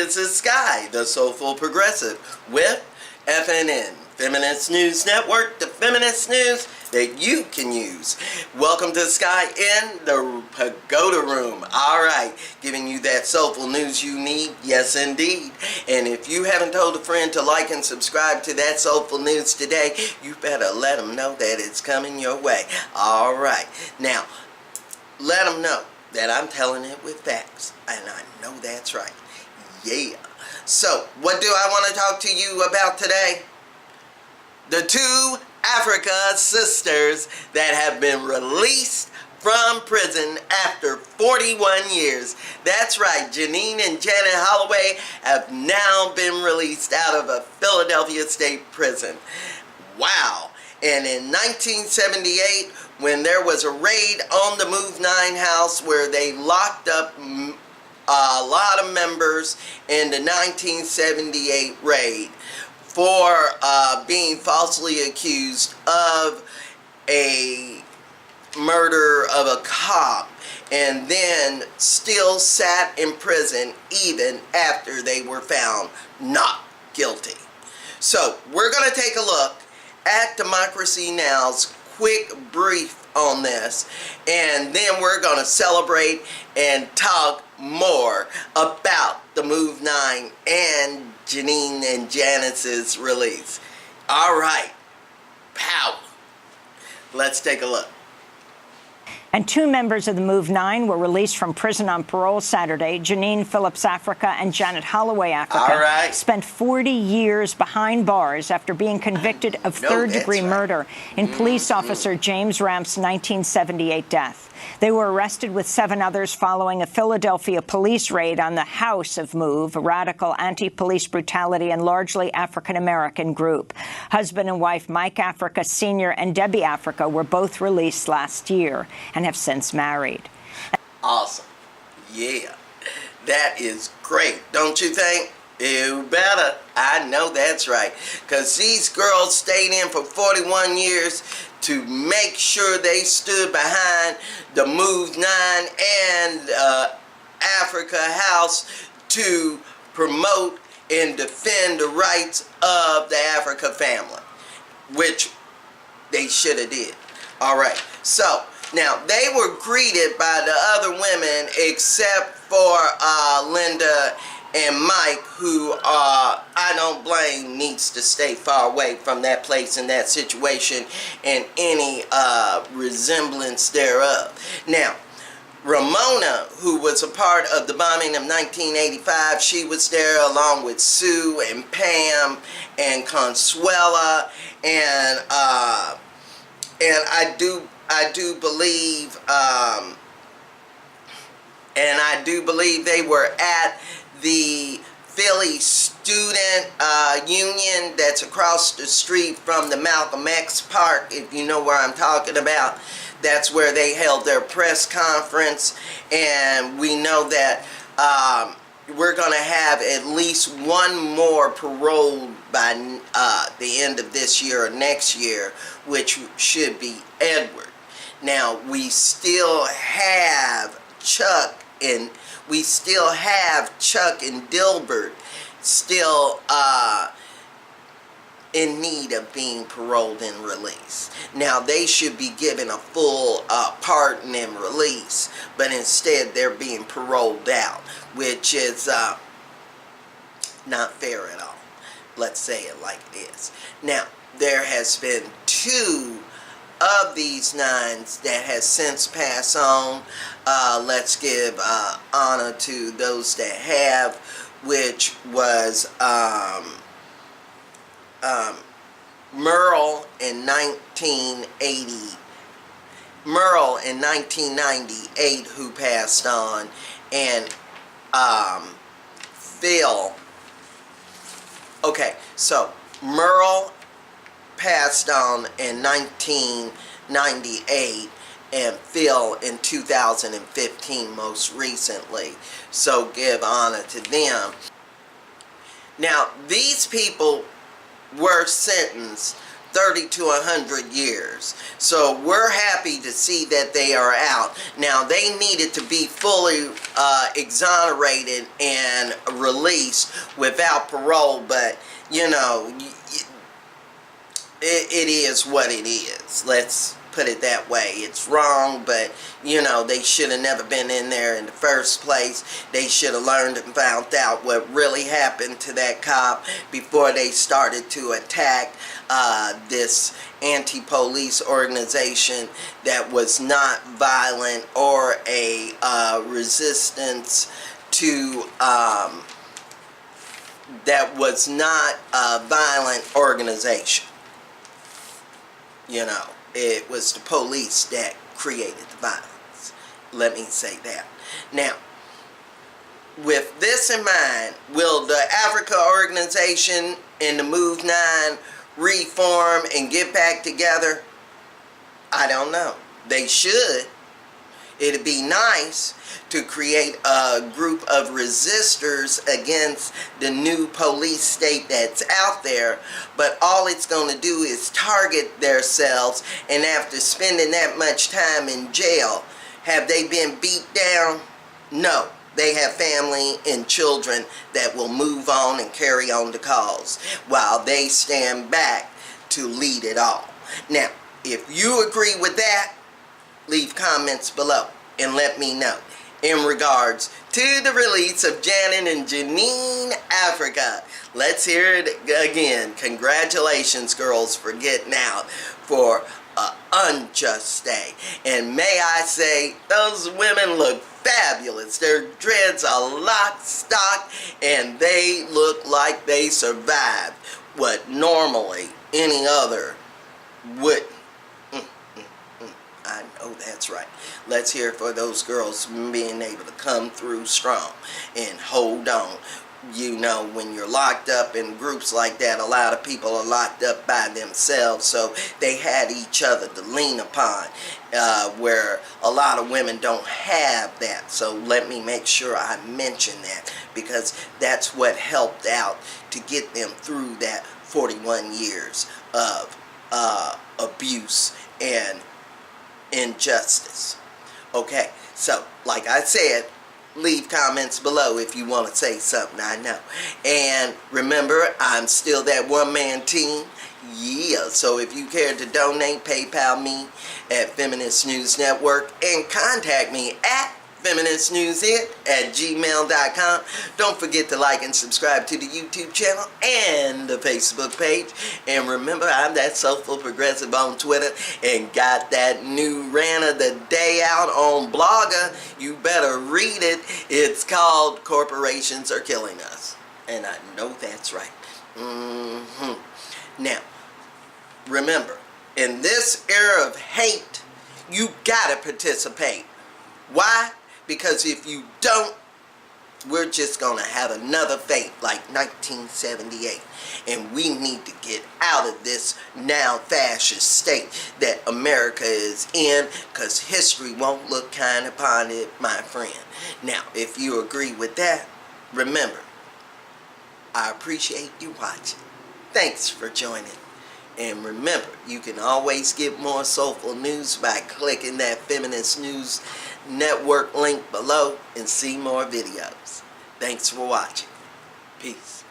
This is Skye, the Soulful Progressive, with FNN-Feminist News Network, the feminist news that you can use. Welcome to Skye in the Pagoda Room. Alright, giving you that soulful news you need, yes indeed. And if you haven't told a friend to like and subscribe to that soulful news today, you better let them know that it's coming your way. Alright, now, let them know that I'm telling it with facts, and I know that's right. Yeah. So, what do I want to talk to you about today? The two Africa sisters that have been released from prison after 41 years. That's right, Janine and Janet Holloway have now been released out of a Philadelphia state prison. Wow. And in 1978, when there was a raid on the Move 9 house where they locked up a lot of members in the 1978 raid for being falsely accused of a murder of a cop, and then still sat in prison even after they were found not guilty. So we're going to take a look at Democracy Now's quick brief on this, and then we're going to celebrate and talk more about the Move 9 and Janine and Janet's release. Alright, power. Let's take a look. And two members of the Move 9 were released from prison on parole Saturday. Janine Phillips Africa and Janet Holloway Africa spent 40 years behind bars after being convicted of third-degree murder in police officer James Ramp's 1978 death. They were arrested with 7 others following a Philadelphia police raid on the House of Move, a radical anti-police brutality and largely African-American group. Husband and wife Mike Africa Sr. and Debbie Africa were both released last year and have since married. Awesome. Yeah. That is great, don't you think? You better. I know that's right. Because these girls stayed in for 41 years to make sure they stood behind the Move 9 and Africa House to promote and defend the rights of the Africa family, which they should have did. Alright, so now they were greeted by the other women except for Linda and Mike, who I don't blame, needs to stay far away from that place and that situation and any resemblance thereof. Now, Ramona, who was a part of the bombing of 1985, she was there along with Sue and Pam and Consuela, and I do believe they were at the Philly Student Union that's across the street from the Malcolm X Park, if you know where I'm talking about. That's where they held their press conference, and we know that we're going to have at least one more paroled by the end of this year or next year, which should be Edward. Now, we still have Chuck and Dilbert still in need of being paroled and released. Now, they should be given a full pardon and release, but instead they're being paroled out, which is not fair at all. Let's say it like it is. Now, there has been 2 of these 9s that has since passed on. Let's give honor to those that have, which was Merle in 1998, who passed on, and Phil. Okay, so Merle passed on in 1998, and Phil in 2015 most recently. So give honor to them. Now, these people were sentenced 30 to 100 years. So we're happy to see that they are out. Now, they needed to be fully exonerated and released without parole, but, you know, it is what it is. Let's put it that way. It's wrong, but, you know, they should have never been in there in the first place. They should have learned and found out what really happened to that cop before they started to attack this anti-police organization that was not violent or a resistance to that was not a violent organization. You know, it was the police that created the violence. Let me say that. Now, with this in mind, will the Africa organization and the Move 9 reform and get back together? I don't know. They should. It'd be nice to create a group of resistors against the new police state that's out there, but all it's going to do is target themselves, and after spending that much time in jail, have they been beat down? No. They have family and children that will move on and carry on the cause while they stand back to lead it all. Now, if you agree with that, leave comments below and let me know in regards to the release of Janet and Janine Africa. Let's hear it again. Congratulations, girls, for getting out for an unjust day. And may I say, those women look fabulous. Their dreads are lock, stock, and they look like they survived what normally any other would. I know that's right. Let's hear it for those girls being able to come through strong and hold on. You know, when you're locked up in groups like that, a lot of people are locked up by themselves, so they had each other to lean upon, where a lot of women don't have that. So let me make sure I mention that, because that's what helped out to get them through that 41 years of abuse and injustice. Okay, so like I said, leave comments below if you want to say something. I know. And remember, I'm still that one-man team. Yeah, so if you care to donate, PayPal me at Feminist News Network and contact me at FeministNewsN@gmail.com. Don't forget to like and subscribe to the YouTube channel and the Facebook page. And remember, I'm that Soulful Progressive on Twitter and got that new rant of the day out on Blogger. You better read it. It's called Corporations Are Killing Us. And I know that's right. Now, remember, in this era of hate, you gotta participate. Why? Because if you don't, we're just going to have another fate like 1978. And we need to get out of this now fascist state that America is in, because history won't look kind upon it, my friend. Now, if you agree with that, remember, I appreciate you watching. Thanks for joining. And remember, you can always get more soulful news by clicking that Feminist News Network link below and see more videos. Thanks for watching. Peace.